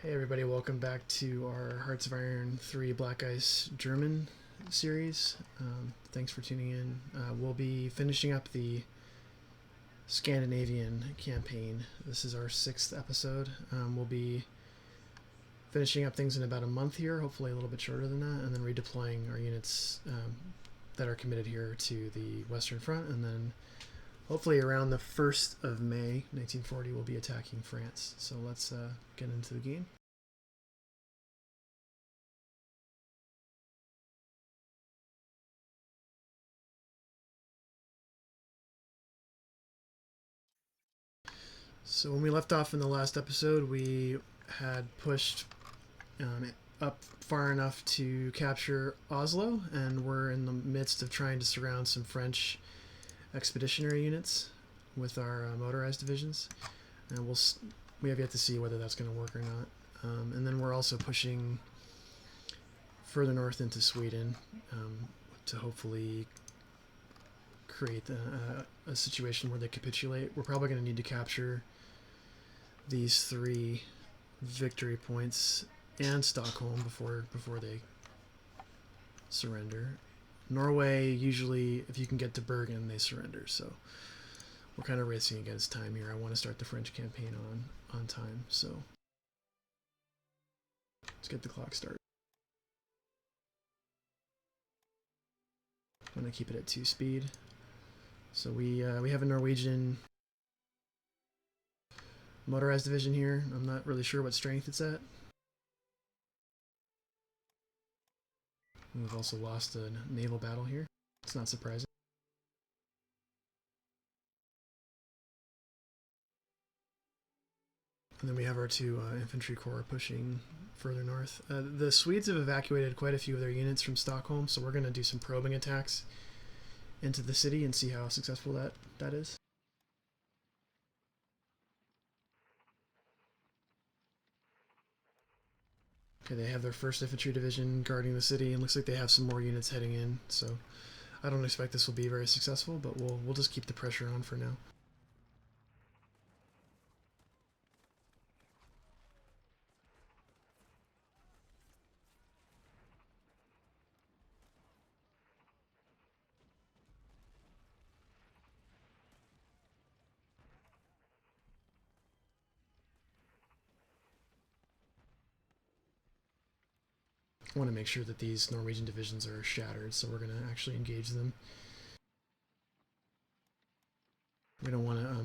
Hey everybody, welcome back to our Hearts of Iron 3 Black Ice German series. Thanks for tuning in. We'll be finishing up the Scandinavian campaign. This is our 6th episode. We'll be finishing up things in about a month here, hopefully a little bit shorter than that, and then redeploying our units that are committed here to the Western Front, and then hopefully around the 1st of May 1940 we'll be attacking France. So let's get into the game. So when we left off in the last episode, we had pushed up far enough to capture Oslo, and we're in the midst of trying to surround some French expeditionary units with our motorized divisions, and we have yet to see whether that's going to work or not. And then we're also pushing further north into Sweden to hopefully create a situation where they capitulate. We're probably going to need to capture these 3 victory points and Stockholm before they surrender. Norway, usually if you can get to Bergen, they surrender, so we're kind of racing against time here. I want to start the French campaign on time, so let's get the clock started. I'm going to keep it at 2 speed. So we have a Norwegian motorized division here. I'm not really sure what strength it's at. We've also lost a naval battle here. It's not surprising. And then we have our 2 infantry corps pushing further north. The Swedes have evacuated quite a few of their units from Stockholm, so we're going to do some probing attacks into the city and see how successful that is. Okay, they have their 1st Infantry Division guarding the city, and looks like they have some more units heading in, so I don't expect this will be very successful, but we'll just keep the pressure on for now. I want to make sure that these Norwegian divisions are shattered, so we're going to actually engage them. We don't want to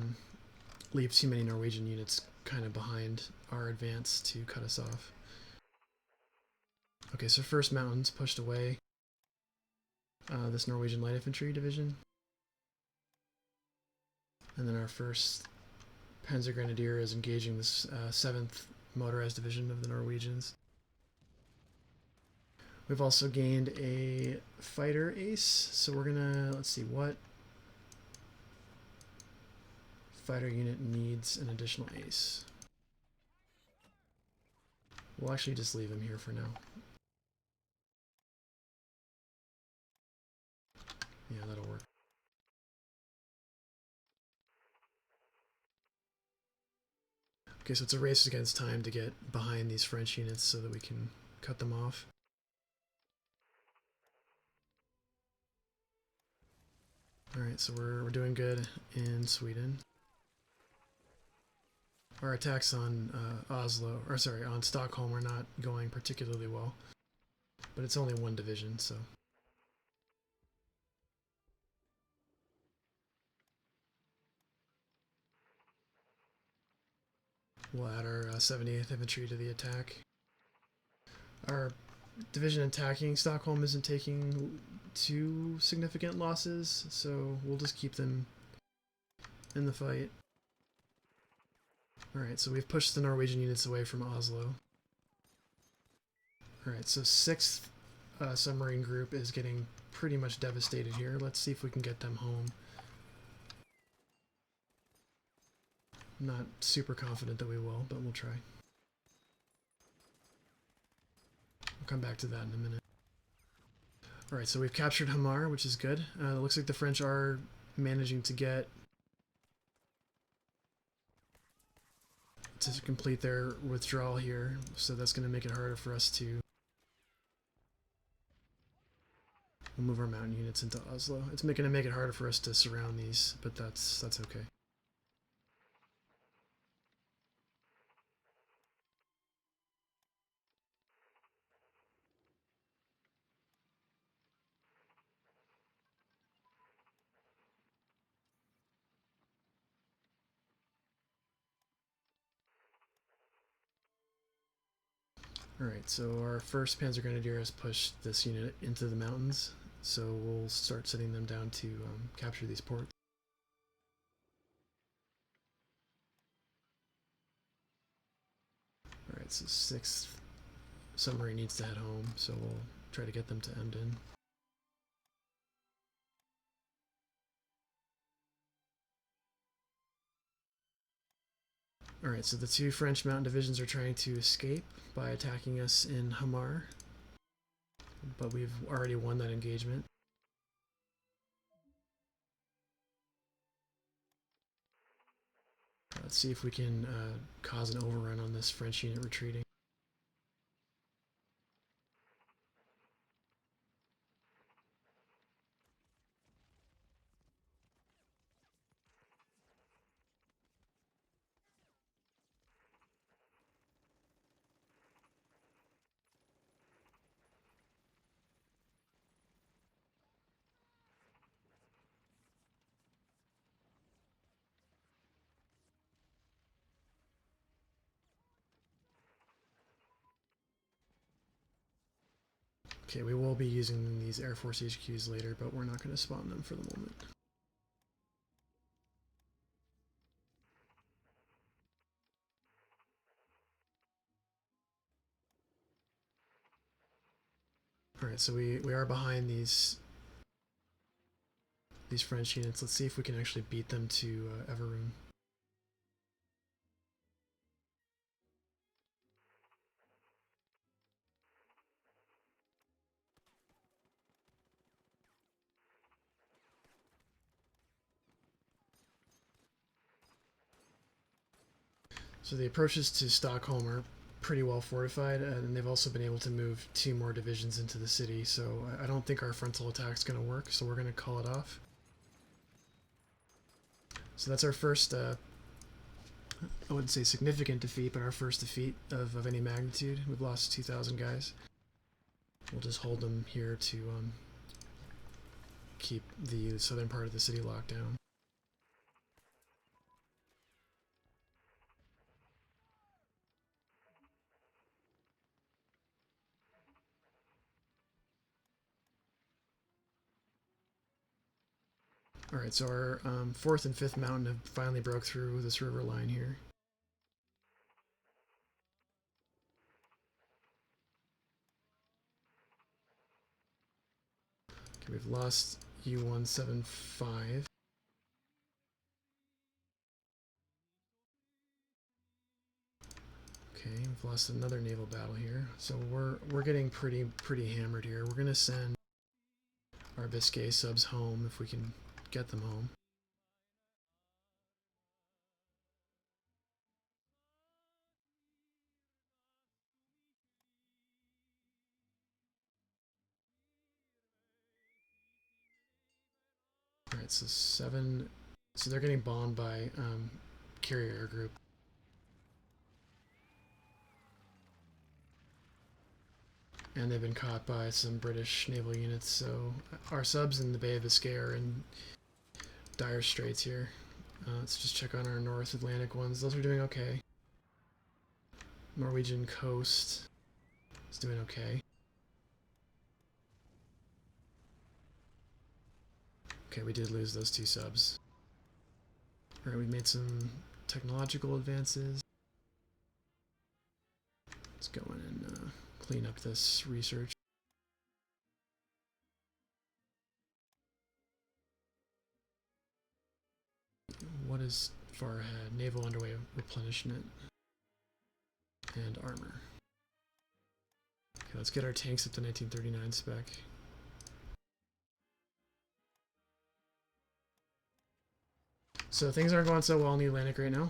leave too many Norwegian units kind of behind our advance to cut us off. Okay, so 1st Mountains pushed away this Norwegian light infantry division. And then our 1st Panzer Grenadier is engaging this 7th motorized division of the Norwegians. We've also gained a fighter ace, so we're gonna, let's see, what fighter unit needs an additional ace. We'll actually just leave him here for now. Yeah, that'll work. Okay, so it's a race against time to get behind these French units so that we can cut them off. Alright, so we're doing good in Sweden. Our attacks on on Stockholm are not going particularly well. But it's only 1 division, so. We'll add our 78th Infantry to the attack. Our division attacking Stockholm isn't taking too significant losses, so we'll just keep them in the fight. Alright, so we've pushed the Norwegian units away from Oslo. Alright, so 6th submarine group is getting pretty much devastated here. Let's see if we can get them home. I'm not super confident that we will, but we'll try. We'll come back to that in a minute. Alright, so we've captured Hamar, which is good. It looks like the French are managing to get to complete their withdrawal here, so that's going to make it harder for us to. We'll move our mountain units into Oslo. It's going to make it harder for us to surround these, but that's okay. Alright, so our first Panzer Grenadier has pushed this unit into the mountains, so we'll start sending them down to capture these ports. Alright, so 6th submarine needs to head home, so we'll try to get them to Emden. Alright, so the 2 French mountain divisions are trying to escape by attacking us in Hamar, but we've already won that engagement. Let's see if we can cause an overrun on this French unit retreating. Okay, we will be using these Air Force HQs later, but we're not going to spawn them for the moment. Alright, so we are behind these French units. Let's see if we can actually beat them to Everune. So the approaches to Stockholm are pretty well fortified, and they've also been able to move 2 more divisions into the city, so I don't think our frontal attack's going to work, so we're going to call it off. So that's our first, I wouldn't say significant defeat, but our first defeat of any magnitude. We've lost 2,000 guys. We'll just hold them here to keep the southern part of the city locked down. Alright, so our 4th and 5th mountain have finally broke through this river line here. Okay, we've lost U-175. Okay, we've lost another naval battle here. So we're getting pretty hammered here. We're gonna send our Biscay subs home if we can get them home. Alright, so 7. So they're getting bombed by carrier air group. And they've been caught by some British naval units, so our subs in the Bay of Biscay are in dire straits here. Let's just check on our North Atlantic ones. Those are doing okay. Norwegian coast is doing okay. Okay, we did lose those 2 subs. Alright, we've made some technological advances. Let's go in and clean up this research. What is far ahead? Naval underway replenishment and armor. Okay, let's get our tanks up to 1939 spec. So things aren't going so well in the Atlantic right now.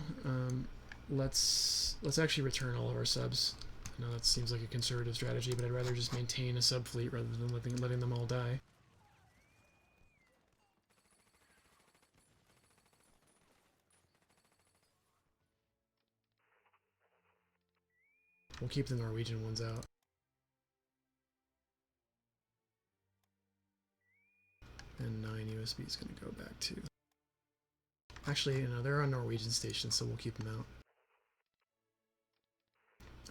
Let's let's actually return all of our subs. I know that seems like a conservative strategy, but I'd rather just maintain a sub fleet rather than letting them all die. We'll keep the Norwegian ones out. And 9 USB is going to go back to... Actually, they're on Norwegian stations, so we'll keep them out.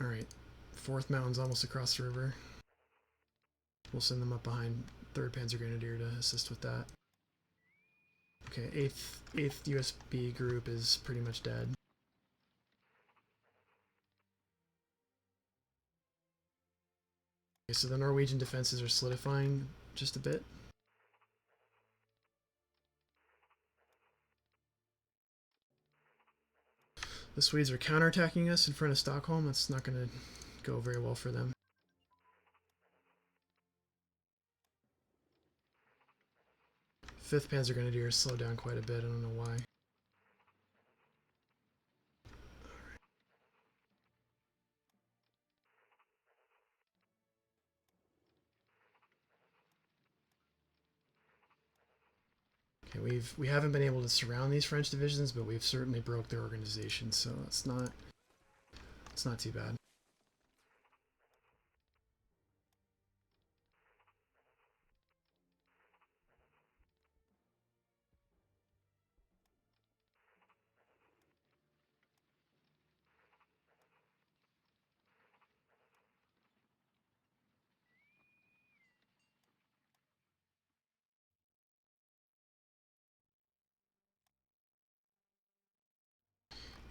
Alright, 4th Mountain's almost across the river. We'll send them up behind 3rd Panzer Grenadier to assist with that. Okay, 8th USB group is pretty much dead. Okay, so the Norwegian defenses are solidifying just a bit. The Swedes are counterattacking us in front of Stockholm. That's not going to go very well for them. Fifth Panzer Grenadier slowed down quite a bit. I don't know why. Okay, we haven't been able to surround these French divisions, but we've certainly broke their organization, so it's not too bad.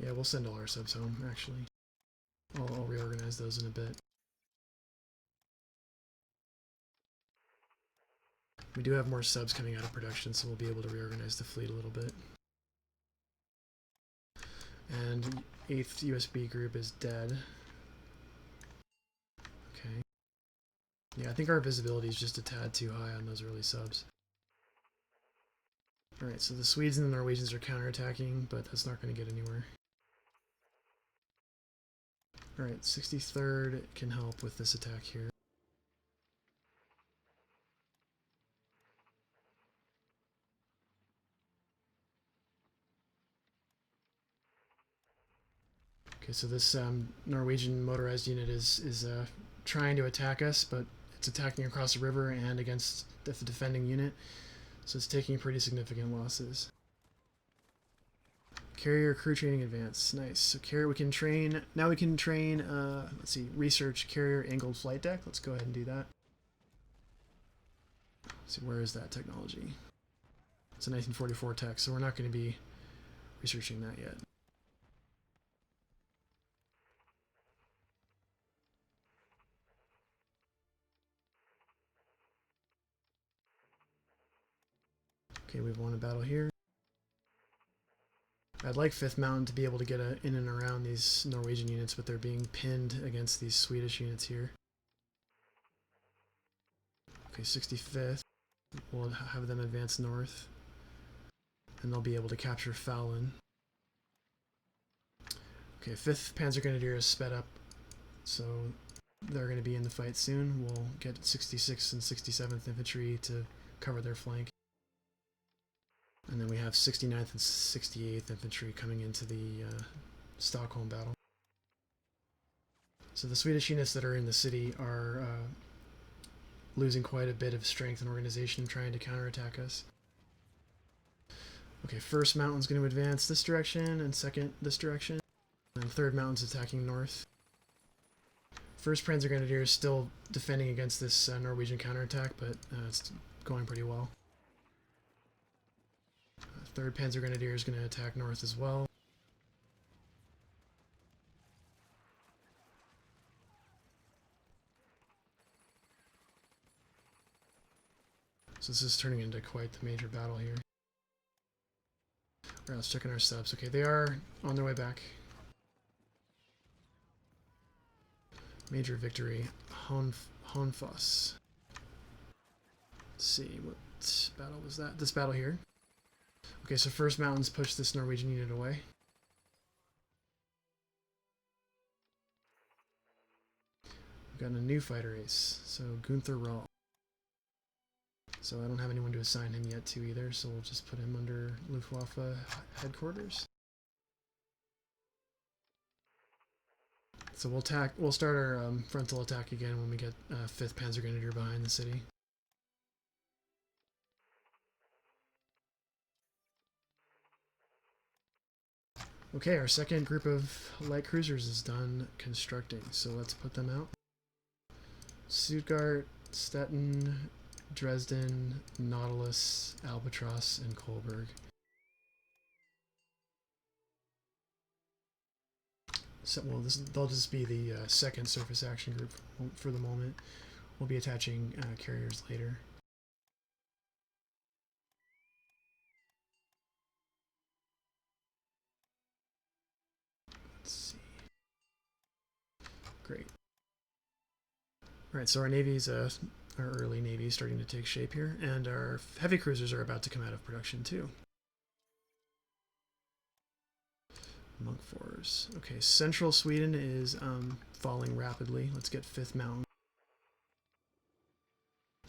Yeah, we'll send all our subs home, actually. I'll reorganize those in a bit. We do have more subs coming out of production, so we'll be able to reorganize the fleet a little bit. And 8th USB group is dead. Okay. Yeah, I think our visibility is just a tad too high on those early subs. Alright, so the Swedes and the Norwegians are counterattacking, but that's not going to get anywhere. Alright, 63rd can help with this attack here. Okay, so this Norwegian motorized unit is trying to attack us, but it's attacking across the river and against the defending unit, so it's taking pretty significant losses. Carrier crew training advance, nice. So carrier, we can train, now we can train, let's see, research carrier angled flight deck. Let's go ahead and do that. Let's see, where is that technology? It's a 1944 tech, so we're not going to be researching that yet. Okay, we've won a battle here. I'd like 5th Mountain to be able to get in and around these Norwegian units, but they're being pinned against these Swedish units here. Okay, 65th. We'll have them advance north, and they'll be able to capture Fallon. Okay, 5th Panzer Grenadier is sped up, so they're going to be in the fight soon. We'll get 66th and 67th Infantry to cover their flank. And then we have 69th and 68th Infantry coming into the Stockholm battle. So the Swedish units that are in the city are losing quite a bit of strength and organization trying to counterattack us. Okay, 1st Mountain's going to advance this direction, and 2nd this direction. And 3rd Mountain's attacking north. 1st Panzer Grenadier is still defending against this Norwegian counterattack, but it's going pretty well. 3rd Panzer Grenadier is going to attack north as well. So this is turning into quite the major battle here. Alright, let's check in our subs. Okay, they are on their way back. Major victory. Honfoss. Let's see, what battle was that? This battle here. Okay, so 1st Mountains pushed this Norwegian unit away. We've got a new fighter ace, so Gunther Rahl. So I don't have anyone to assign him yet to either, so we'll just put him under Luftwaffe headquarters. So we'll start our frontal attack again when we get 5th Panzer Grenadier behind the city. Okay, our second group of light cruisers is done constructing, so let's put them out. Stuttgart, Stettin, Dresden, Nautilus, Albatross, and Kolberg. So, well, they'll just be the second surface action group for the moment. We'll be attaching carriers later. Let's see. Great. Alright, so our navy's, our early navy is starting to take shape here, and our heavy cruisers are about to come out of production too. Monk 4s. Okay, central Sweden is falling rapidly. Let's get 5th Mountain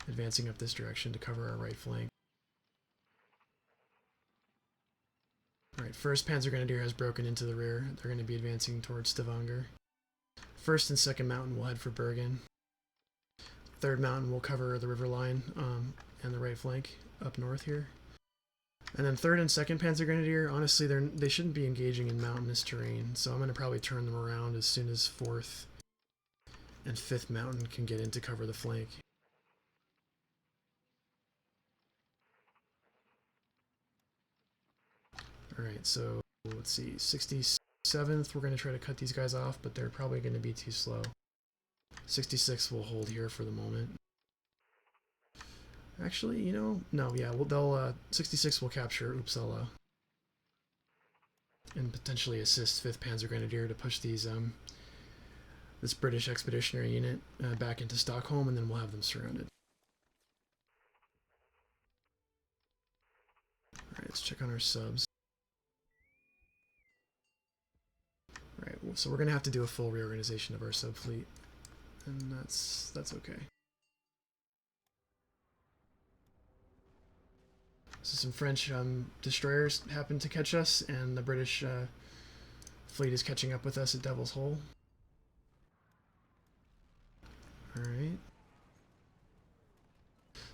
advancing up this direction to cover our right flank. Alright, 1st Panzer Grenadier has broken into the rear. They're going to be advancing towards Stavanger. 1st and 2nd Mountain will head for Bergen. 3rd Mountain will cover the river line and the right flank up north here. And then 3rd and 2nd Panzer Grenadier, honestly, they shouldn't be engaging in mountainous terrain, so I'm going to probably turn them around as soon as 4th and 5th Mountain can get in to cover the flank. Alright, so let's see, 67th, we're going to try to cut these guys off, but they're probably going to be too slow. 66th will hold here for the moment. Actually, you know, no, yeah, they'll 66 will capture Uppsala and potentially assist 5th Panzer Grenadier to push these this British expeditionary unit back into Stockholm, and then we'll have them surrounded. Alright, let's check on our subs. Alright, so we're going to have to do a full reorganization of our sub fleet, and that's okay. So some French destroyers happened to catch us, and the British fleet is catching up with us at Devil's Hole. Alright.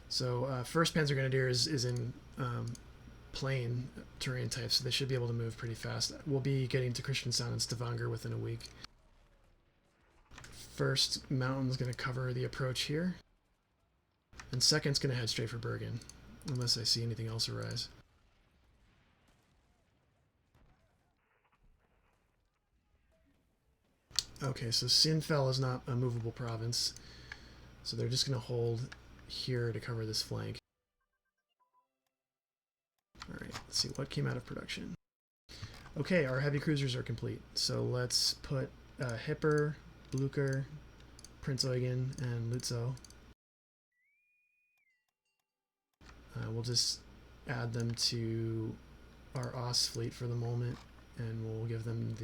So 1st Panzer Grenadier is in plain terrain type, so they should be able to move pretty fast. We'll be getting to Kristiansand and Stavanger within a week. 1st Mountain's going to cover the approach here, and 2nd's going to head straight for Bergen, unless I see anything else arise. Okay, so Sinfell is not a movable province, so they're just going to hold here to cover this flank. Alright, let's see what came out of production. Okay, our heavy cruisers are complete, so let's put Hipper, Blucher, Prinz Eugen, and Lutzow. We'll just add them to our Ost fleet for the moment, and we'll give them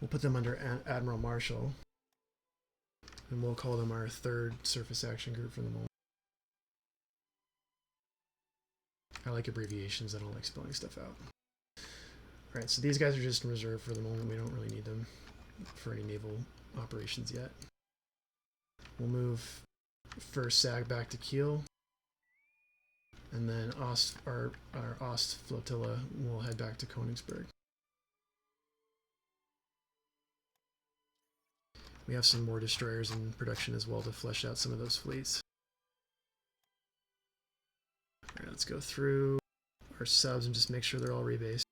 we'll put them under Admiral Marshall, and we'll call them our 3rd surface action group for the moment. I like abbreviations, I don't like spelling stuff out. Alright, so these guys are just in reserve for the moment. We don't really need them for any naval operations yet. We'll move 1st SAG back to Kiel, and then our Ost flotilla will head back to Königsberg. We have some more destroyers in production as well to flesh out some of those fleets. Alright, let's go through our subs and just make sure they're all rebased.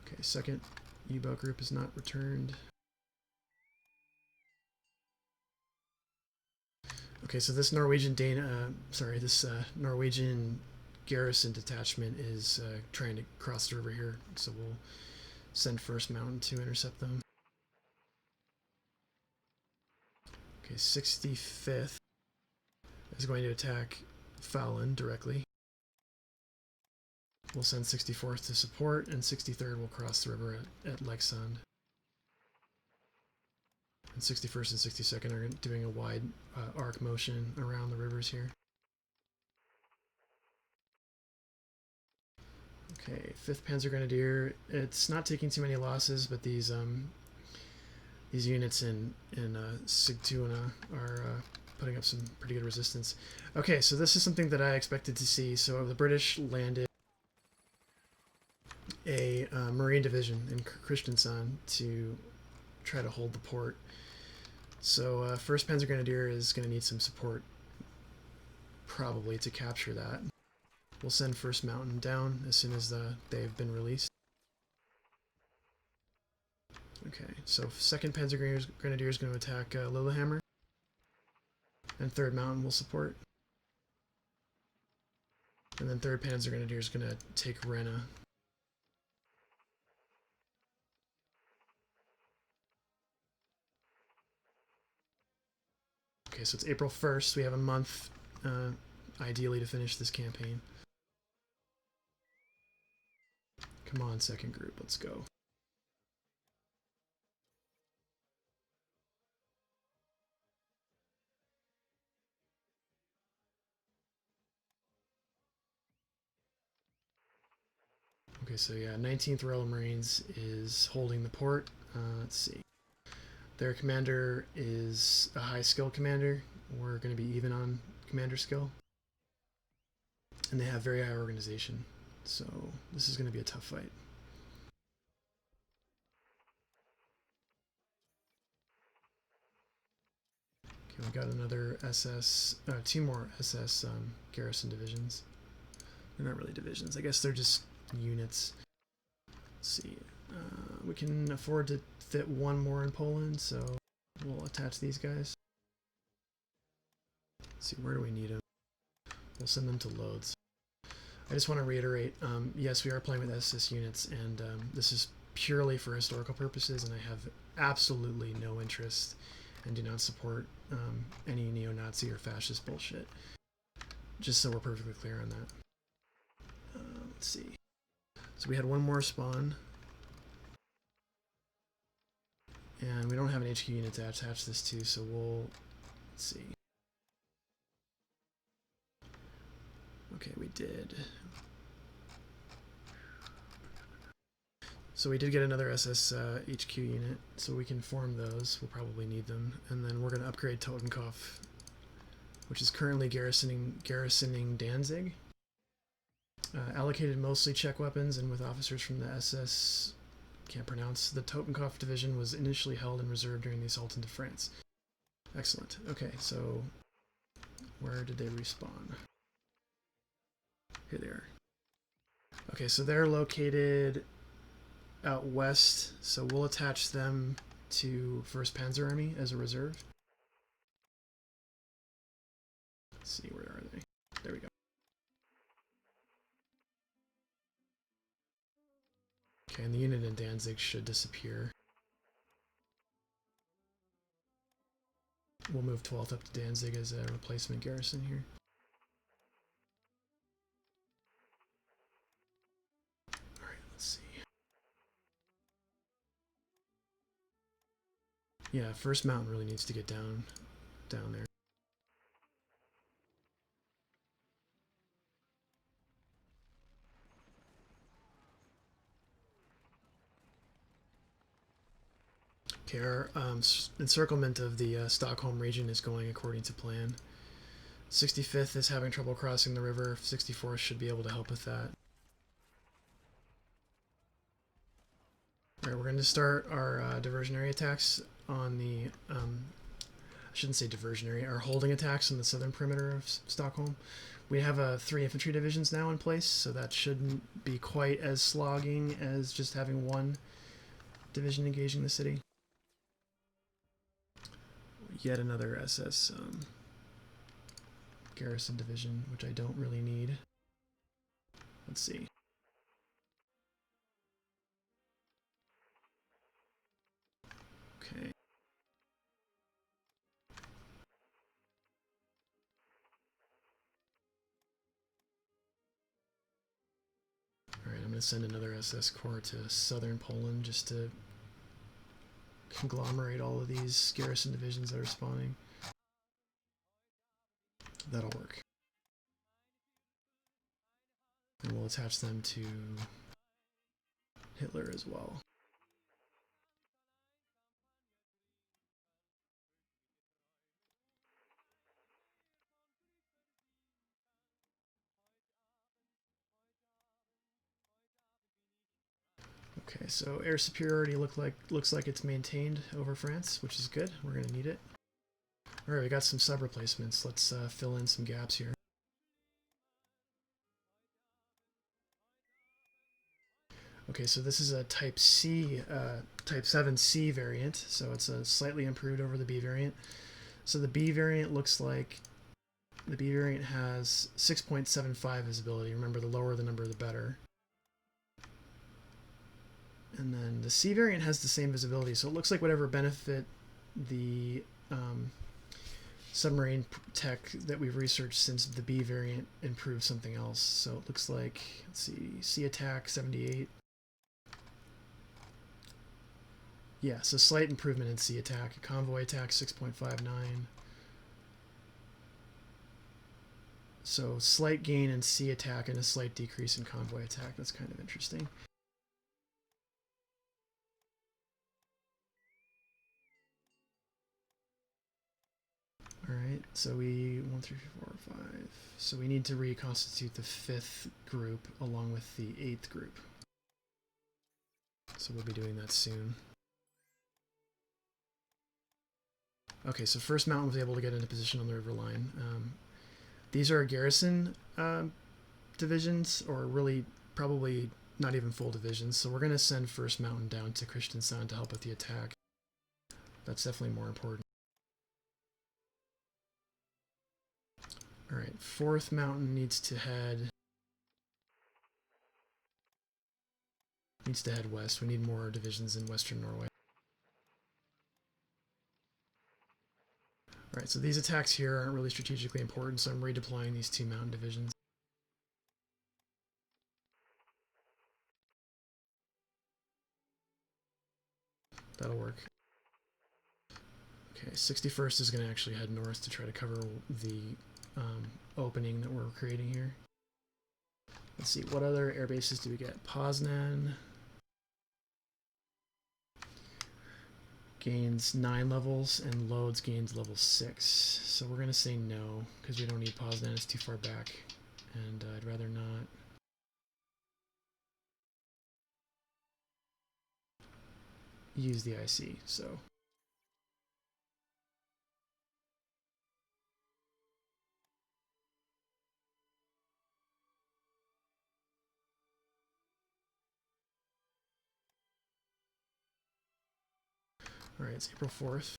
Okay, 2nd U-boat group is not returned. Okay, so this Norwegian Norwegian garrison detachment is trying to cross the river here, so we'll send 1st Mountain to intercept them. Okay, 65th is going to attack Fallon directly. We'll send 64th to support, and 63rd will cross the river at Leksand. And 61st and 62nd are doing a wide arc motion around the rivers here. Okay, 5th Panzer Grenadier. It's not taking too many losses, but these units in Sigtuna are putting up some pretty good resistance. Okay, so this is something that I expected to see. So the British landed a Marine division in Kristiansand to try to hold the port. So 1st Panzer Grenadier is going to need some support, probably, to capture that. We'll send 1st Mountain down as soon as they've been released. Okay, so 2nd Panzer Grenadier is going to attack Lillehammer, and 3rd Mountain will support. And then 3rd Panzer Grenadier is going to take Rena. Okay, so it's April 1st. We have a month, ideally, to finish this campaign. Come on, 2nd group, let's go. Okay, so yeah, 19th Royal Marines is holding the port. Let's see. Their commander is a high skill commander. We're going to be even on commander skill. And they have very high organization. So this is going to be a tough fight. Okay, we got another SS, 2 more SS garrison divisions. They're not really divisions. I guess they're just units. Let's see. We can afford to fit 1 more in Poland, so we'll attach these guys. Let's see, where do we need them? We'll send them to Lodz. I just want to reiterate, yes, we are playing with SS units, and this is purely for historical purposes, and I have absolutely no interest and do not support any neo-Nazi or fascist bullshit. Just so we're perfectly clear on that. Let's see. So we had 1 more spawn. And we don't have an HQ unit to attach this to, so let's see. Okay, we did. So we did get another SS HQ unit, so we can form those. We'll probably need them. And then we're going to upgrade Totenkopf, which is currently garrisoning Danzig. Allocated mostly Czech weapons and with officers from the SS... Can't pronounce. The Totenkopf division was initially held in reserve during the assault into France. Excellent. Okay, so where did they respawn? Here they are. Okay, so they're located out west, so we'll attach them to 1st Panzer Army as a reserve. Let's see, where are they? There we go. Okay, and the unit in Danzig should disappear. We'll move 12th up to Danzig as a replacement garrison here. Alright, let's see. Yeah, 1st Mountain really needs to get down there. Okay, our encirclement of the Stockholm region is going according to plan. 65th is having trouble crossing the river. 64th should be able to help with that. Alright, we're going to start our diversionary attacks on the... I shouldn't say diversionary, our holding attacks on the southern perimeter of Stockholm. We have 3 infantry divisions now in place, so that shouldn't be quite as slogging as just having 1 division engaging the city. Yet another SS garrison division, which I don't really need. Let's see. Okay. Alright, I'm going to send another SS Corps to southern Poland just to conglomerate all of these garrison divisions that are spawning. That'll work. And we'll attach them to Hitler as well. Okay, so air superiority looks like it's maintained over France, which is good. We're gonna need it. All right, we got some sub replacements. Let's fill in some gaps here. Okay, so this is a Type C, Type 7C variant, so it's a slightly improved over the B variant. So the B variant looks like the B variant has 6.75 visibility. Remember, the lower the number, the better. And then the C variant has the same visibility, so it looks like whatever benefit the submarine tech that we've researched since the B variant improved something else. So it looks like, let's see, sea attack 78. Yeah, so slight improvement in sea attack. Convoy attack 6.59. So slight gain in sea attack and a slight decrease in convoy attack. That's kind of interesting. Alright, so we 1, 3, 4, 5. So we need to reconstitute the 5th group along with the 8th group. So we'll be doing that soon. Okay, so first mountain was able to get into position on the river line. These are garrison divisions, or really probably not even full divisions. So we're going to send first mountain down to Kristiansand to help with the attack. That's definitely more important. Alright, 4th mountain needs to head west. We need more divisions in western Norway. Alright, so these attacks here aren't really strategically important, so I'm redeploying these 2 mountain divisions. That'll work. Okay, 61st is going to actually head north to try to cover the opening that we're creating here. Let's see, what other air bases do we get? Poznan gains 9 levels, and Lodz gains level 6. So we're going to say no, because we don't need Poznan, it's too far back, and I'd rather not. Use the IC, so. Alright, it's April 4th.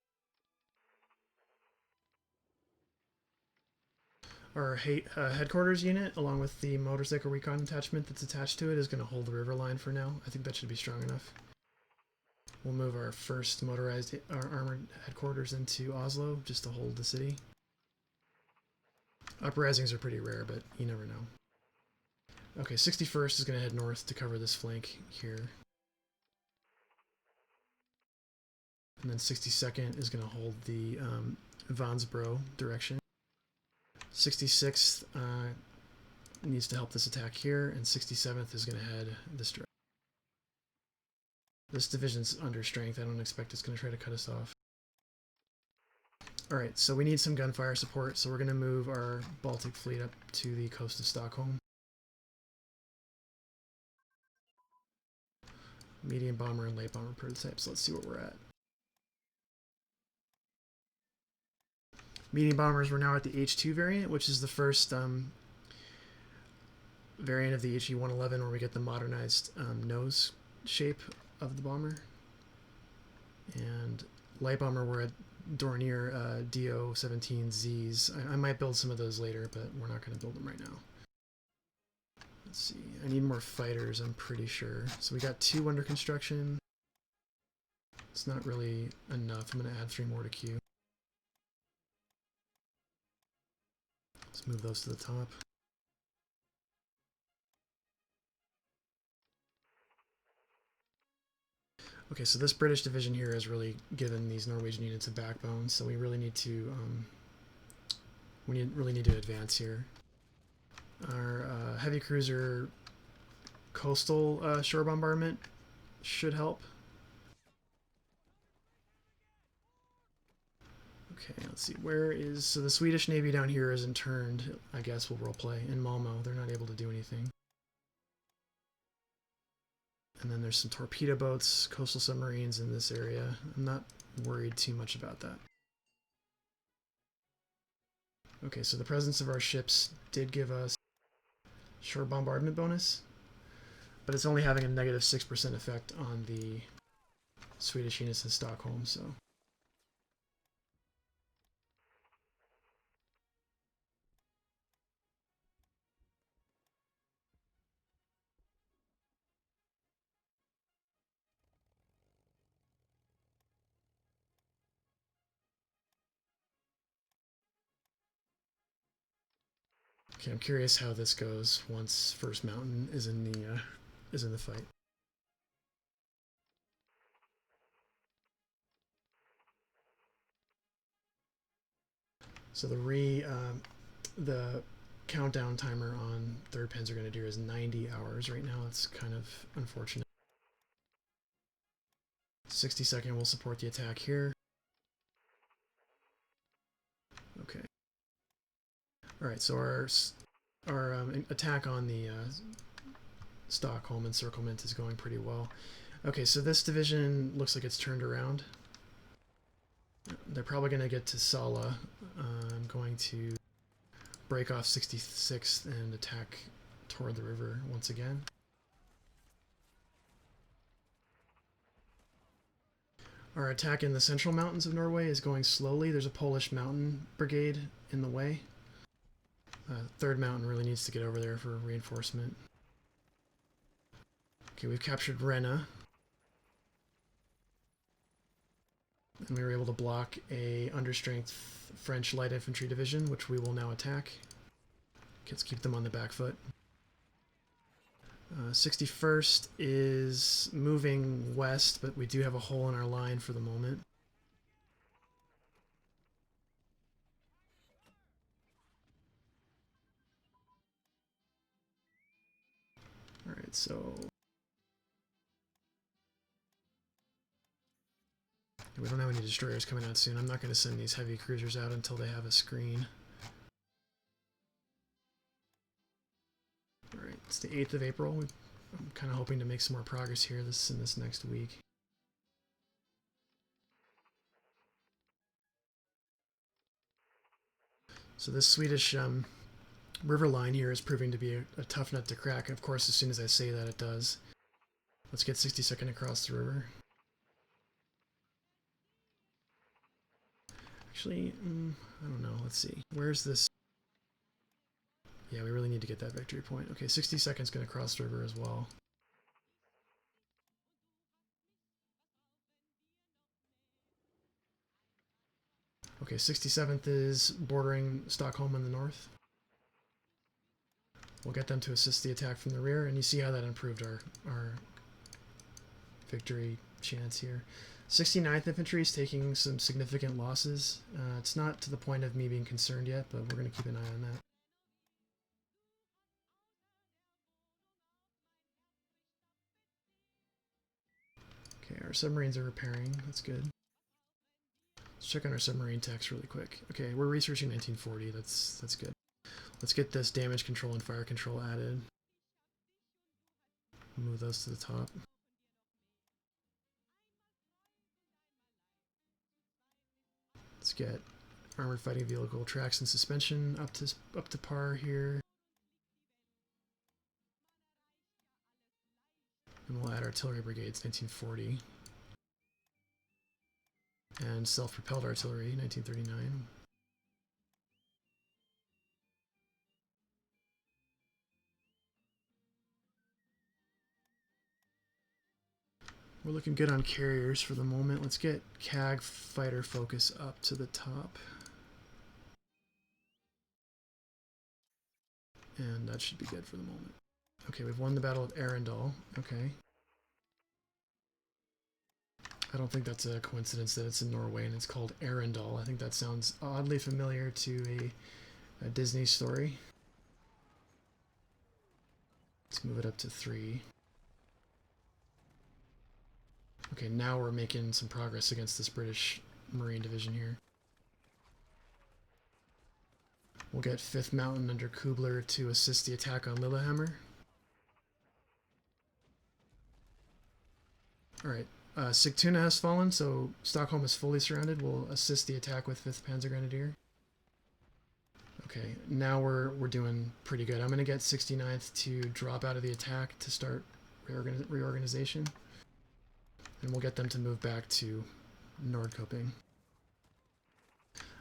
Our headquarters unit, along with the motorcycle recon attachment that's attached to it, is going to hold the river line for now. I think that should be strong enough. We'll move our first motorized armored headquarters into Oslo, just to hold the city. Uprisings are pretty rare, but you never know. Okay, 61st is going to head north to cover this flank here. And then 62nd is going to hold the Vansbro direction. 66th needs to help this attack here, and 67th is going to head this direction. This division's under strength. I don't expect it's going to try to cut us off. Alright, so we need some gunfire support, so we're going to move our Baltic fleet up to the coast of Stockholm. Medium bomber and light bomber prototypes. Let's see what we're at. Medium bombers, we're now at the H2 variant, which is the first variant of the HE-111 where we get the modernized nose shape of the bomber. And light bomber, we're at Dornier DO-17Zs. I might build some of those later, but we're not going to build them right now. Let's see. I need more fighters, I'm pretty sure. So we got 2 under construction. It's not really enough. I'm going to add 3 more to queue. Let's move those to the top. Okay, so this British division here has really given these Norwegian units a backbone, so we really need to really need to advance here. Our heavy cruiser coastal shore bombardment should help. Okay, let's see. Where is... So the Swedish Navy down here is interned, I guess we'll roleplay. In Malmo, they're not able to do anything. And then there's some torpedo boats, coastal submarines in this area. I'm not worried too much about that. Okay, so the presence of our ships did give us shore bombardment bonus, but it's only having a negative 6% effect on the Swedish units in Stockholm, so... Okay, I'm curious how this goes once First Mountain is in the fight. So the countdown timer on 3rd Panzer Grenadier is 90 hours right now. It's kind of unfortunate. 60-second will support the attack here. Okay. All right, so our attack on the Stockholm encirclement is going pretty well. Okay, so this division looks like it's turned around. They're probably going to get to Sala. I'm going to break off 66th and attack toward the river once again. Our attack in the central mountains of Norway is going slowly. There's a Polish mountain brigade in the way. 3rd Mountain really needs to get over there for reinforcement. Okay, we've captured Rena. And we were able to block a understrength French light infantry division, which we will now attack. Let's keep them on the back foot. 61st is moving west, but we do have a hole in our line for the moment. Alright, so... we don't have any destroyers coming out soon. I'm not going to send these heavy cruisers out until they have a screen. Alright, it's the 8th of April. I'm kind of hoping to make some more progress here in this next week. So this Swedish river line here is proving to be a tough nut to crack. Of course, as soon as I say that, it does. Let's get 62nd across the river. Actually, I don't know. Let's see. Where's this? Yeah, we really need to get that victory point. Okay, 62nd is going to cross the river as well. Okay, 67th is bordering Stockholm in the north. We'll get them to assist the attack from the rear, and you see how that improved our victory chance here. 69th Infantry is taking some significant losses. It's not to the point of me being concerned yet, but we're going to keep an eye on that. Okay, our submarines are repairing. That's good. Let's check on our submarine techs really quick. Okay, we're researching 1940. That's good. Let's get this damage control and fire control added. Move those to the top. Let's get armored fighting vehicle tracks and suspension up to par here. And we'll add artillery brigades, 1940. And self-propelled artillery, 1939. We're looking good on carriers for the moment. Let's get CAG fighter focus up to the top. And that should be good for the moment. Okay, we've won the Battle of Arendal. Okay. I don't think that's a coincidence that it's in Norway and it's called Arendal. I think that sounds oddly familiar to a Disney story. Let's move it up to 3. Okay, now we're making some progress against this British Marine Division here. We'll get 5th Mountain under Kubler to assist the attack on Lillehammer. Alright, Sigtuna has fallen, so Stockholm is fully surrounded. We'll assist the attack with 5th Panzer Grenadier. Okay, now we're doing pretty good. I'm going to get 69th to drop out of the attack to start reorganization. And we'll get them to move back to Nordkoping.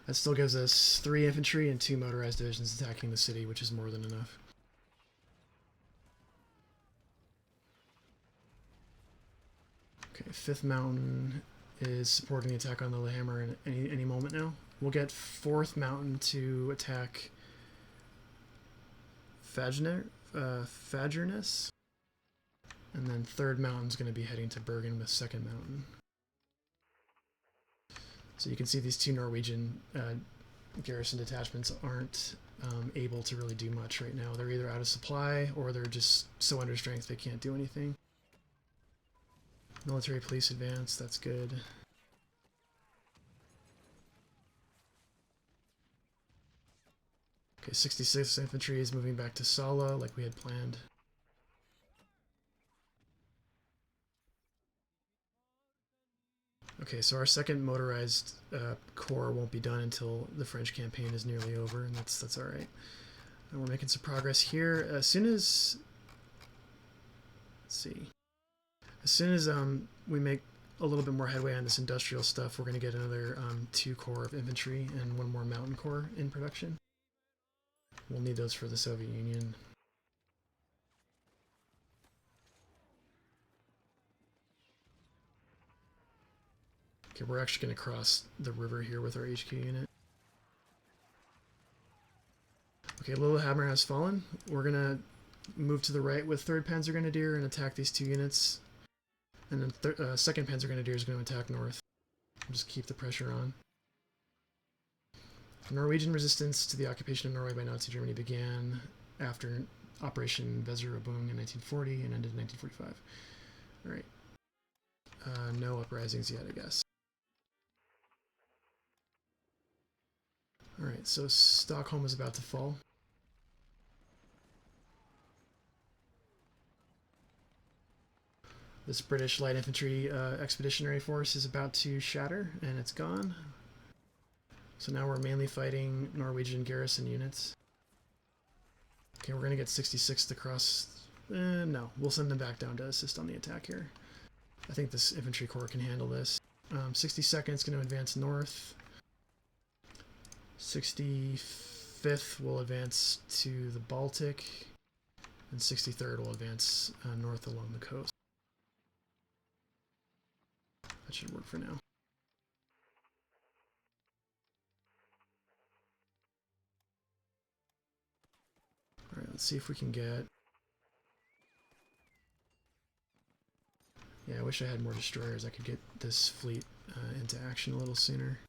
That still gives us 3 infantry and 2 motorized divisions attacking the city, which is more than enough. Okay, 5th Mountain is supporting the attack on Lillehammer in any moment now. We'll get 4th Mountain to attack Fagerness. And then 3rd Mountain's going to be heading to Bergen with 2nd Mountain. So you can see these 2 Norwegian garrison detachments aren't able to really do much right now. They're either out of supply or they're just so under strength they can't do anything. Military police advance, that's good. Okay, 66th Infantry is moving back to Sala like we had planned. Okay, so our 2nd motorized corps won't be done until the French campaign is nearly over, and that's all right. And we're making some progress here. As soon as, let's see, as soon as we make a little bit more headway on this industrial stuff, we're going to get another 2 corps of infantry and 1 more mountain corps in production. We'll need those for the Soviet Union. Okay, we're actually going to cross the river here with our HQ unit. Okay, Lillehammer has fallen. We're going to move to the right with 3rd Panzer Grenadier and attack these 2 units. And then 2nd Panzer Grenadier is going to attack north. Just keep the pressure on. Norwegian resistance to the occupation of Norway by Nazi Germany began after Operation Weserübung in 1940 and ended in 1945. Alright. No uprisings yet, I guess. Alright, so Stockholm is about to fall. This British light infantry expeditionary force is about to shatter, and it's gone. So now we're mainly fighting Norwegian garrison units. Okay, we're going to get 66th to cross. No, we'll send them back down to assist on the attack here. I think this infantry corps can handle this. 62nd is going to advance north. 65th will advance to the Baltic. And 63rd will advance north along the coast. That should work for now. Alright, let's see if we can get... Yeah, I wish I had more destroyers. I could get this fleet into action a little sooner.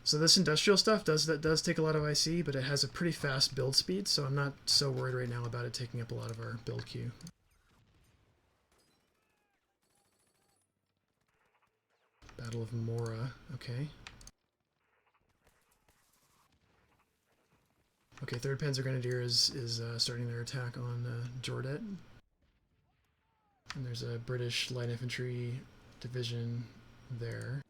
So this industrial stuff does take a lot of IC, but it has a pretty fast build speed, so I'm not so worried right now about it taking up a lot of our build queue. Battle of Mora, okay. Okay, 3rd Panzer Grenadier is starting their attack on Jordet. And there's a British light infantry division there.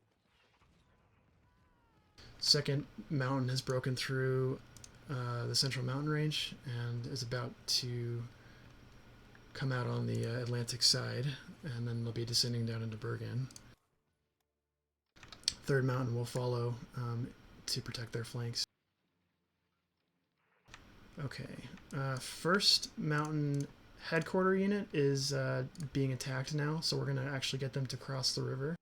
2nd Mountain has broken through the Central Mountain Range and is about to come out on the Atlantic side, and then they'll be descending down into Bergen. 3rd Mountain will follow to protect their flanks. Okay, 1st Mountain headquarter unit is being attacked now, so we're going to actually get them to cross the river.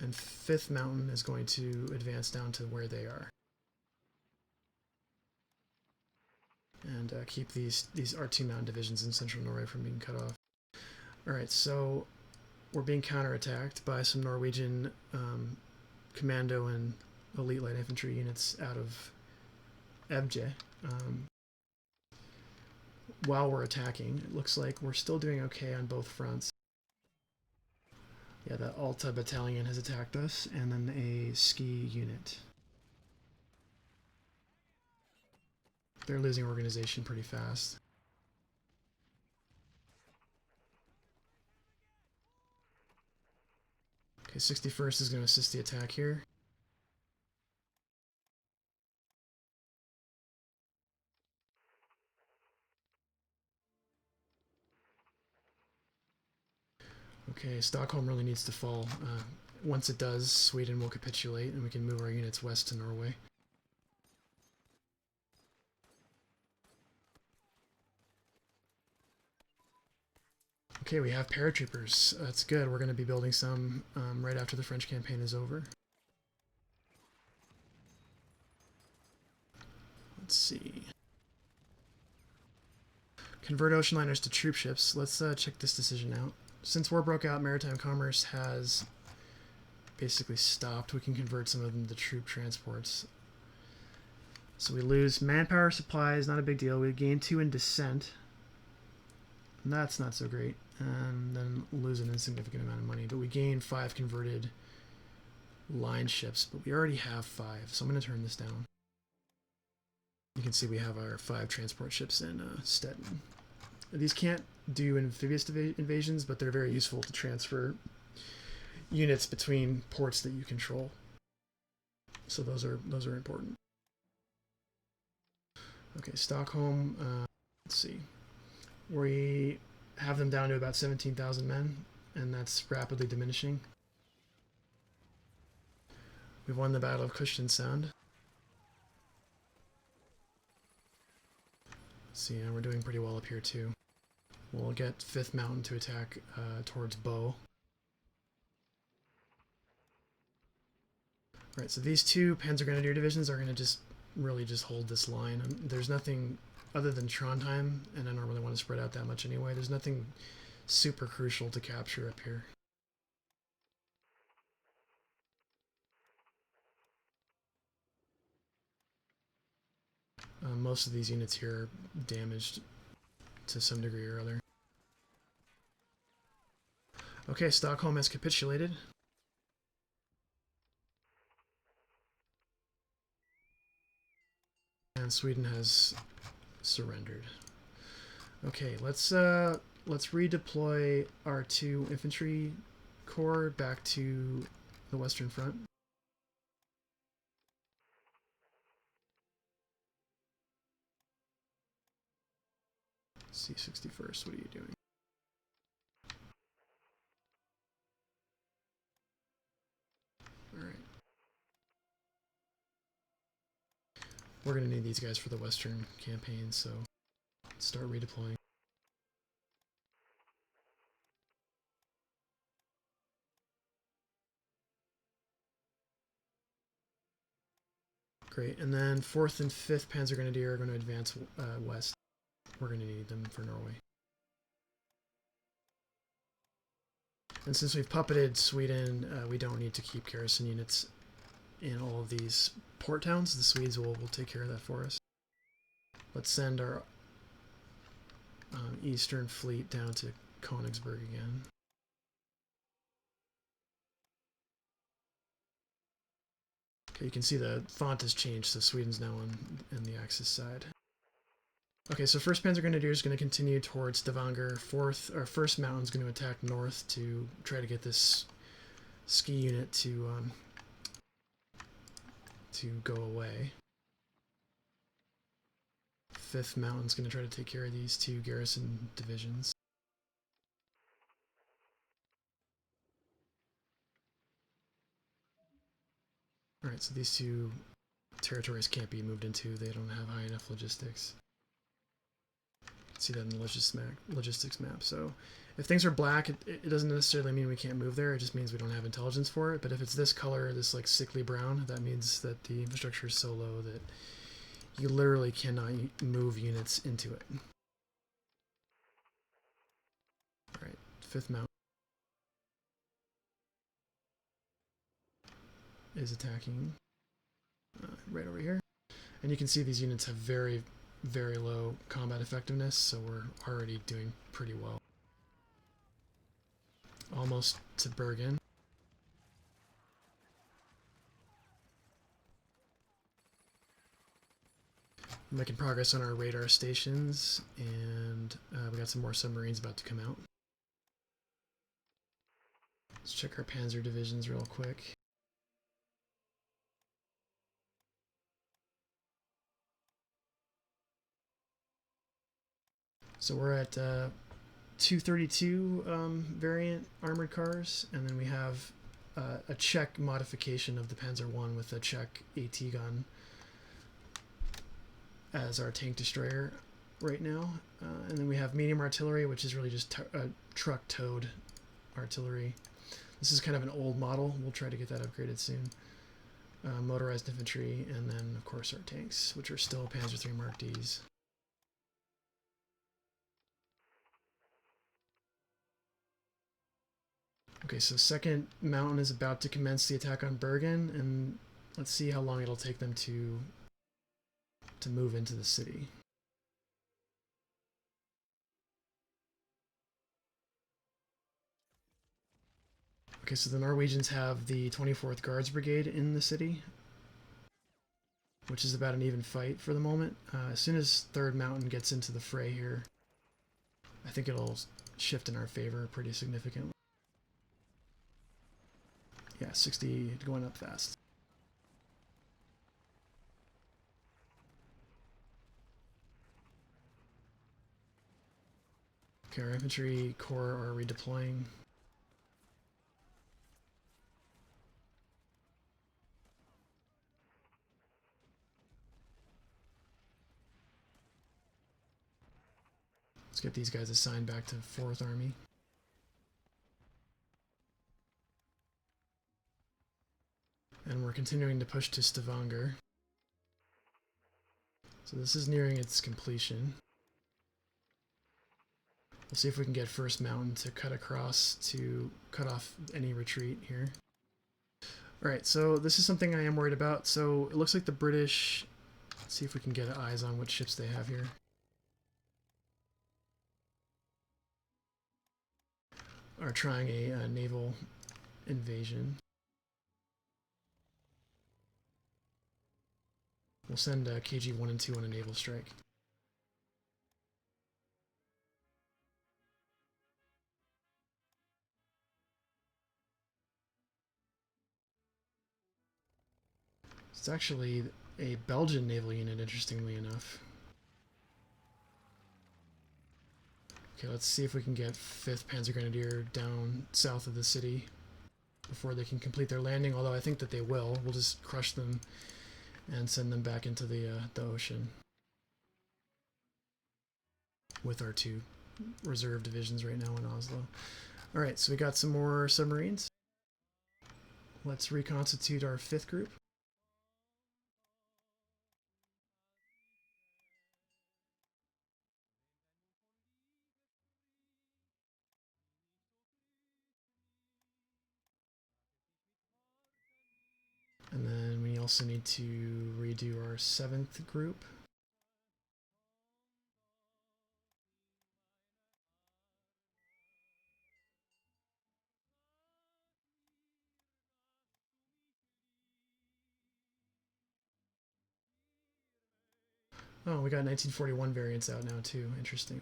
And 5th Mountain is going to advance down to where they are. and keep these our 2 mountain divisions in central Norway from being cut off. Alright, so we're being counterattacked by some Norwegian commando and elite light infantry units out of Ebje. While we're attacking, it looks like we're still doing okay on both fronts. Yeah, the Alta battalion has attacked us, and then a ski unit. They're losing organization pretty fast. Okay, 61st is going to assist the attack here. Okay, Stockholm really needs to fall. Once it does, Sweden will capitulate, and we can move our units west to Norway. Okay, we have paratroopers. That's good. We're going to be building some right after the French campaign is over. Let's see. Convert ocean liners to troop ships. Let's check this decision out. Since war broke out, maritime commerce has basically stopped. We can convert some of them to troop transports. So we lose manpower supplies, not a big deal. We gain 2 in descent. And that's not so great. And then lose an insignificant amount of money. But we gain 5 converted line ships. But we already have 5, so I'm going to turn this down. You can see we have our 5 transport ships in Stettin. These can't do amphibious invasions, but they're very useful to transfer units between ports that you control. So those are important. Okay, Stockholm. Let's see. We have them down to about 17,000 men, and that's rapidly diminishing. We've won the Battle of Kristiansand. See, and we're doing pretty well up here too. We'll get 5th Mountain to attack towards Bow. Alright, so these 2 Panzergrenadier divisions are going to just hold this line. There's nothing other than Trondheim, and I don't really want to spread out that much anyway. There's nothing super crucial to capture up here. Most of these units here are damaged to some degree or other. Okay, Stockholm has capitulated. And Sweden has surrendered. Okay, let's redeploy our 2 infantry corps back to the Western Front. C61st, what are you doing? Alright. We're going to need these guys for the Western campaign, so let's start redeploying. Great, and then 4th and 5th Panzergrenadier are going to advance west. We're going to need them for Norway. And since we've puppeted Sweden, we don't need to keep garrison units in all of these port towns. The Swedes will take care of that for us. Let's send our Eastern Fleet down to Königsberg again. Okay, you can see the font has changed, so Sweden's now on the Axis side. Okay, so 1st Panzergrenadier is going to continue towards Stavanger. 1st Mountain is going to attack north to try to get this ski unit to go away. 5th Mountain is going to try to take care of these 2 garrison divisions. Alright, so these 2 territories can't be moved into. They don't have high enough logistics. See that in the logistics map. So if things are black, it doesn't necessarily mean we can't move there. It just means we don't have intelligence for it. But if it's this color, this like sickly brown, that means that the infrastructure is so low that You literally cannot move units into it. Alright, 5th mount is attacking right over here. And you can see these units have very, very low combat effectiveness, so we're already doing pretty well. Almost to Bergen. Making progress on our radar stations, and we got some more submarines about to come out. Let's check our panzer divisions real quick. So we're at 232 variant armored cars, and then we have a Czech modification of the Panzer I with a Czech AT gun as our tank destroyer right now. And then we have medium artillery, which is really just truck-towed artillery. This is kind of an old model. We'll try to get that upgraded soon. Motorized infantry, and then, of course, our tanks, which are still Panzer III Mark Ds. Okay, so 2nd Mountain is about to commence the attack on Bergen, and let's see how long it'll take them to move into the city. Okay, so the Norwegians have the 24th Guards Brigade in the city, which is about an even fight for the moment. As soon as 3rd Mountain gets into the fray here, I think it'll shift in our favor pretty significantly. Yeah, 60 going up fast. Okay, our infantry corps are redeploying. Let's get these guys assigned back to 4th Army. And we're continuing to push to Stavanger. So this is nearing its completion. We'll see if we can get 1st Mountain to cut across to cut off any retreat here. Alright, so this is something I am worried about. So it looks like the British, let's see if we can get eyes on what ships they have here. Are trying a naval invasion. We'll send KG 1 and 2 on a naval strike. It's actually a Belgian naval unit, interestingly enough. Okay, let's see if we can get 5th Panzer Grenadier down south of the city before they can complete their landing, although I think that they will. We'll just crush them and send them back into the ocean with our 2 reserve divisions right now in Oslo. Alright, so we got some more submarines. Let's reconstitute our 5th group. And then we also need to redo our 7th group. Oh, we got 1941 variants out now too. Interesting.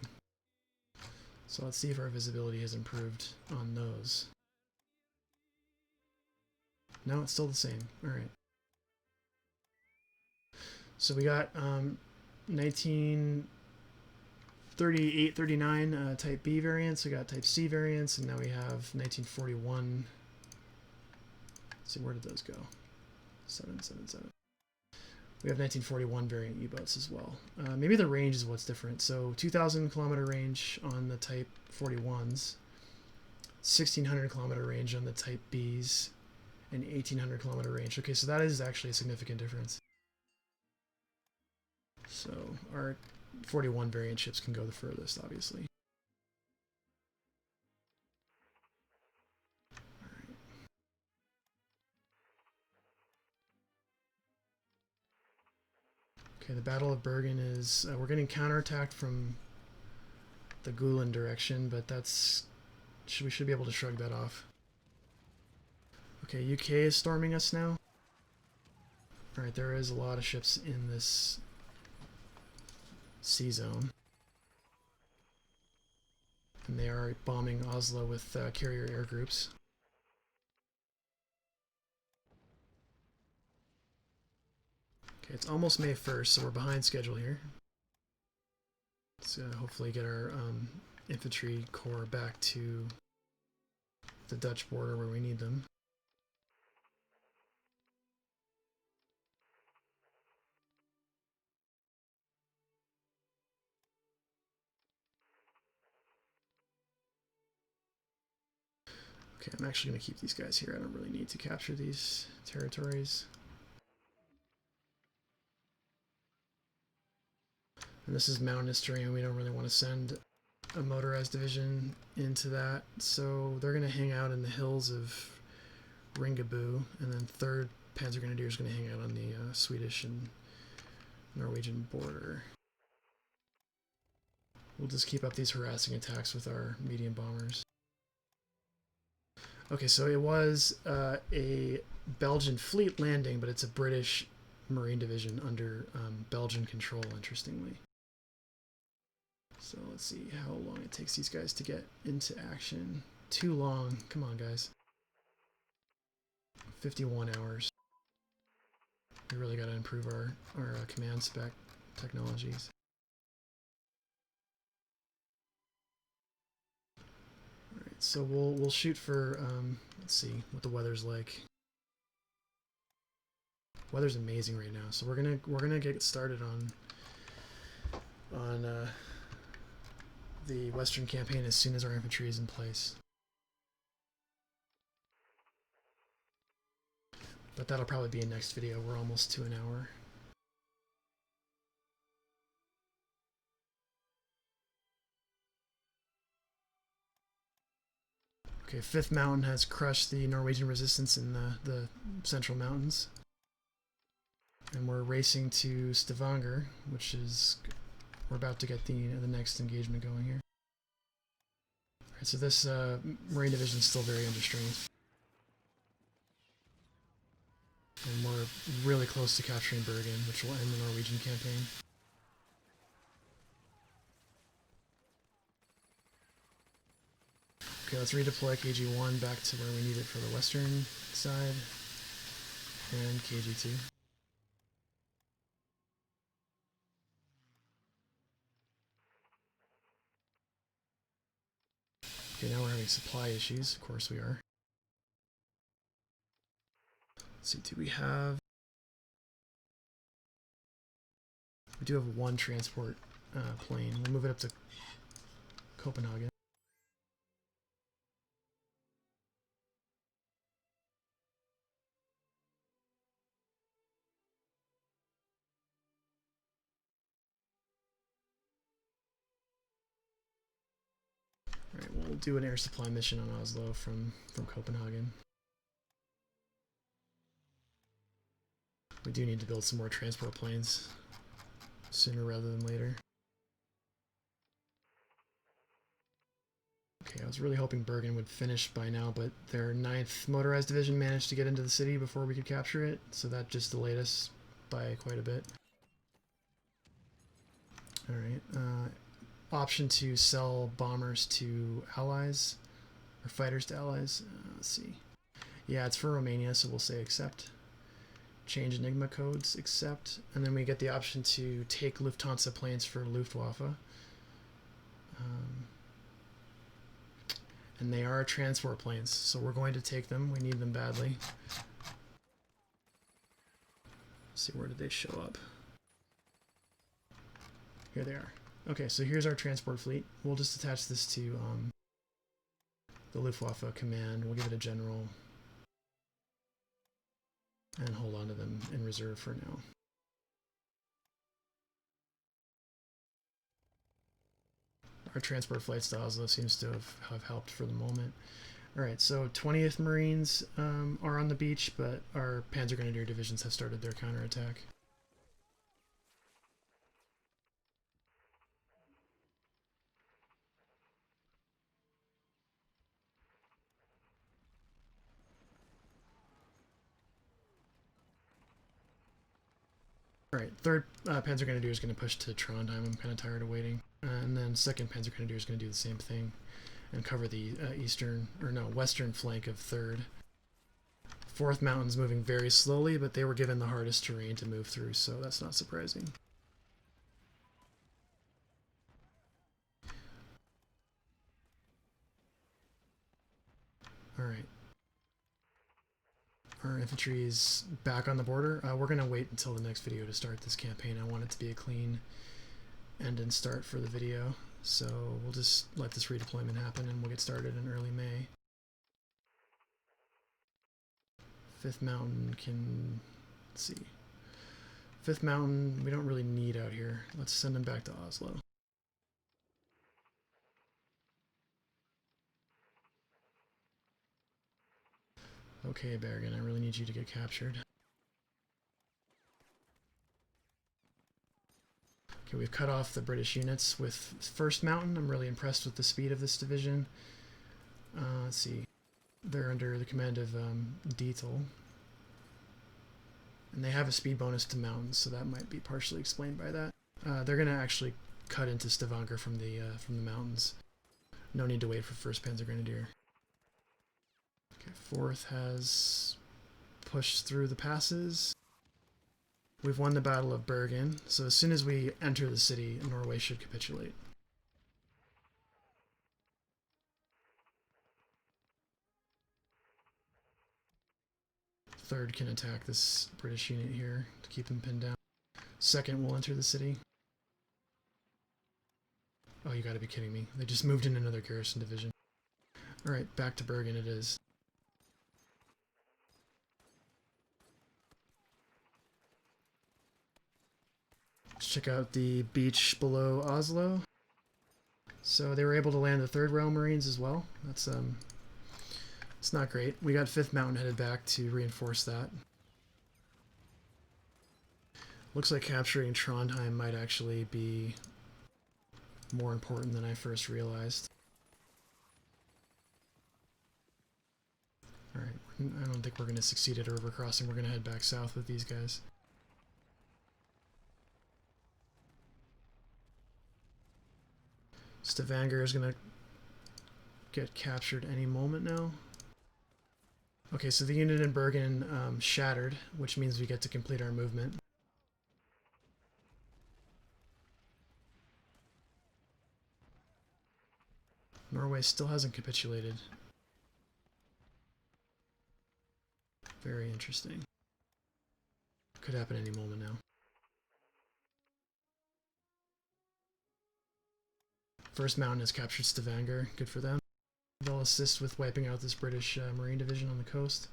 So let's see if our visibility has improved on those. No, it's still the same. Alright. So we got 1938, 39 Type B variants. We got Type C variants, and now we have 1941. Let's see, where did those go? 777. We have 1941 variant U-boats as well. Maybe the range is what's different. So 2,000 kilometer range on the Type 41s, 1,600 kilometer range on the Type Bs, and 1,800 kilometer range. Okay, so that is actually a significant difference. So our 41 variant ships can go the furthest, obviously. Okay, the Battle of Bergen is... we're getting counterattacked from the Gulen direction, but that's... we should be able to shrug that off. Okay, UK is storming us now. Alright, there is a lot of ships in this sea zone. And they are bombing Oslo with carrier air groups. Okay, it's almost May 1st, so we're behind schedule here. Let's hopefully get our infantry corps back to the Dutch border where we need them. Okay, I'm actually going to keep these guys here. I don't really need to capture these territories. And this is mountainous terrain. We don't really want to send a motorized division into that. So they're going to hang out in the hills of Ringabu. And then 3rd Panzer Grenadier is going to hang out on the Swedish and Norwegian border. We'll just keep up these harassing attacks with our medium bombers. Okay, so it was a Belgian fleet landing, but it's a British Marine division under Belgian control, interestingly. So let's see how long it takes these guys to get into action. Too long. Come on, guys. 51 hours. We really got to improve our command spec technologies. Alright, so we'll shoot for, let's see what the weather's like. Weather's amazing right now, so we're gonna get started on the Western campaign as soon as our infantry is in place. But that'll probably be a next video. We're almost to an hour. Okay, 5th Mountain has crushed the Norwegian resistance in the central mountains. And we're racing to Stavanger, which is... we're about to get the next engagement going here. Alright, so this Marine Division is still very under strain. And we're really close to capturing Bergen, which will end the Norwegian campaign. Okay, let's redeploy KG-1 back to where we need it for the western side. And KG-2. Okay, now we're having supply issues. Of course we are. Let's see, do we have... we do have 1 transport plane. We'll move it up to Copenhagen. Alright, we'll do an air supply mission on Oslo from Copenhagen. We do need to build some more transport planes sooner rather than later. Okay, I was really hoping Bergen would finish by now, but their 9th Motorized Division managed to get into the city before we could capture it, so that just delayed us by quite a bit. Alright, option to sell bombers to allies, or fighters to allies. Let's see. Yeah, it's for Romania, so we'll say accept. Change Enigma codes, accept. And then we get the option to take Lufthansa planes for Luftwaffe. And they are transport planes, so we're going to take them. We need them badly. Let's see, where did they show up? Here they are. Okay, so here's our transport fleet. We'll just attach this to the Luftwaffe command. We'll give it a general and hold on to them in reserve for now. our transport flights to Oslo seems to have helped for the moment. Alright, so 20th Marines are on the beach, but our Panzer Grenadier divisions have started their counterattack. Alright, 3rd Panzer Grenadier is going to push to Trondheim. I'm kind of tired of waiting. And then 2nd Panzer Grenadier is going to do the same thing and cover the western flank of 3rd. 4th Mountain's moving very slowly, but they were given the hardest terrain to move through, so that's not surprising. Alright. Our infantry is back on the border. We're going to wait until the next video to start this campaign. I want it to be a clean end and start for the video. So we'll just let this redeployment happen and we'll get started in early May. 5th Mountain can... let's see. 5th Mountain we don't really need out here. Let's send them back to Oslo. Okay, Bergen, I really need you to get captured. Okay, we've cut off the British units with 1st Mountain. I'm really impressed with the speed of this division. Let's see. They're under the command of Dietl. And they have a speed bonus to mountains, so that might be partially explained by that. They're going to actually cut into Stavanger from the mountains. No need to wait for 1st Panzer Grenadier. Okay, 4th has pushed through the passes. We've won the Battle of Bergen, so as soon as we enter the city, Norway should capitulate. Third can attack this British unit here to keep them pinned down. 2nd will enter the city. Oh, you gotta be kidding me. They just moved in another garrison division. Alright, back to Bergen it is. Let's check out the beach below Oslo. So they were able to land the 3rd Royal Marines as well. That's it's not great. We got 5th Mountain headed back to reinforce that. Looks like capturing Trondheim might actually be more important than I first realized. Alright, I don't think we're going to succeed at a river crossing. We're going to head back south with these guys. Stavanger is going to get captured any moment now. Okay, so the unit in Bergen shattered, which means we get to complete our movement. Norway still hasn't capitulated. Very interesting. Could happen any moment now. 1st Mountain has captured Stavanger. Good for them. They'll assist with wiping out this British Marine division on the coast.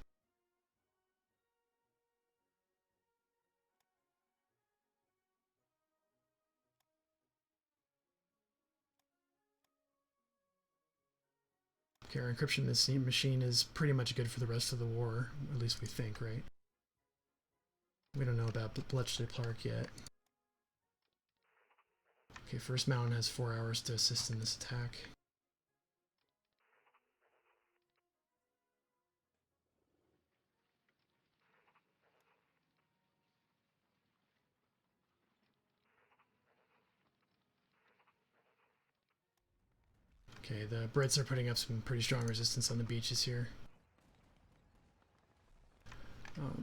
Okay, our encryption machine is pretty much good for the rest of the war. At least we think, right? We don't know about Bletchley Park yet. Okay, 1st Mountain has 4 hours to assist in this attack. Okay, the Brits are putting up some pretty strong resistance on the beaches here.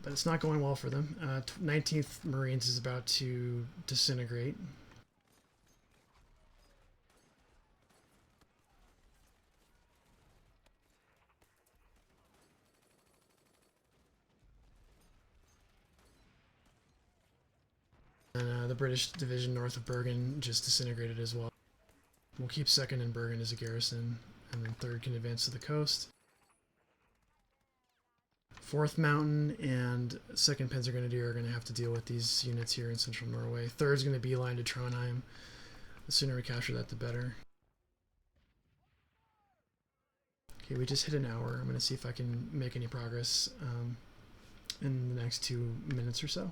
But it's not going well for them. 19th Marines is about to disintegrate. And the British division north of Bergen just disintegrated as well. We'll keep 2nd in Bergen as a garrison, and then 3rd can advance to the coast. 4th Mountain and 2nd Panzer Grenadier are going to have to deal with these units here in central Norway. 3rd's going to beeline to Trondheim. The sooner we capture that, the better. Okay, we just hit an hour. I'm going to see if I can make any progress in the next 2 minutes or so.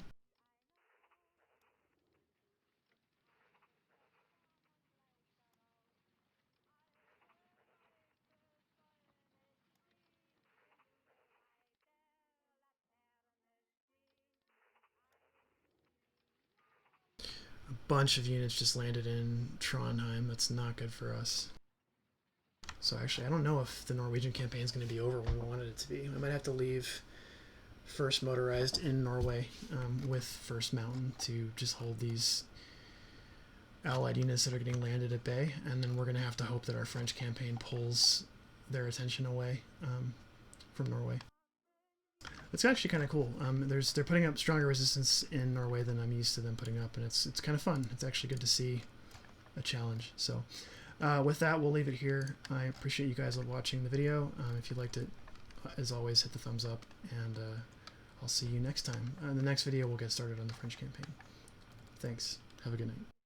A bunch of units just landed in Trondheim. That's not good for us. So actually, I don't know if the Norwegian campaign is going to be over when we wanted it to be. I might have to leave first motorized in Norway with first mountain to just hold these allied units that are getting landed at bay, and then we're going to have to hope that our French campaign pulls their attention away from Norway. It's actually kind of cool. They're putting up stronger resistance in Norway than I'm used to them putting up, and it's kind of fun. It's actually good to see a challenge. So with that, we'll leave it here. I appreciate you guys watching the video. If you liked it, as always, hit the thumbs up, and I'll see you next time. In the next video, we'll get started on the French campaign. Thanks. Have a good night.